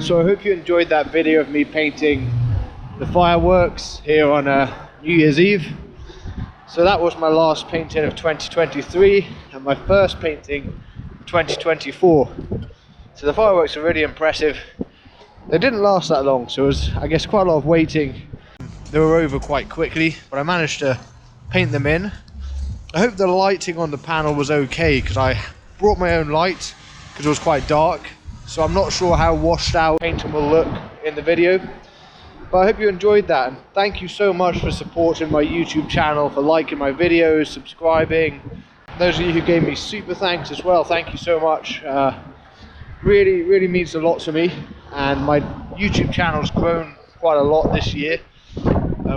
So I hope you enjoyed that video of me painting the fireworks here on New Year's Eve. So that was my last painting of 2023 and my first painting of 2024. So the fireworks are really impressive. They didn't last that long, so it was, I guess, quite a lot of waiting. They were over quite quickly, but I managed to paint them in. I hope the lighting on the panel was okay, because I brought my own light because it was quite dark. So I'm not sure how washed out painting will look in the video. But I hope you enjoyed that, and thank you so much for supporting my YouTube channel, for liking my videos, subscribing. Those of you who gave me super thanks as well, thank you so much. Really means a lot to me, and my YouTube channel's grown quite a lot this year,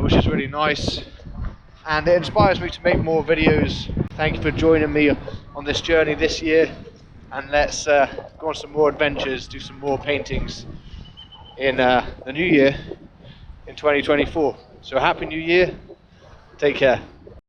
which is really nice, and it inspires me to make more videos. Thank you for joining me on this journey this year, and let's go on some more adventures, do some more paintings in the new year in 2024. So happy new year, take care.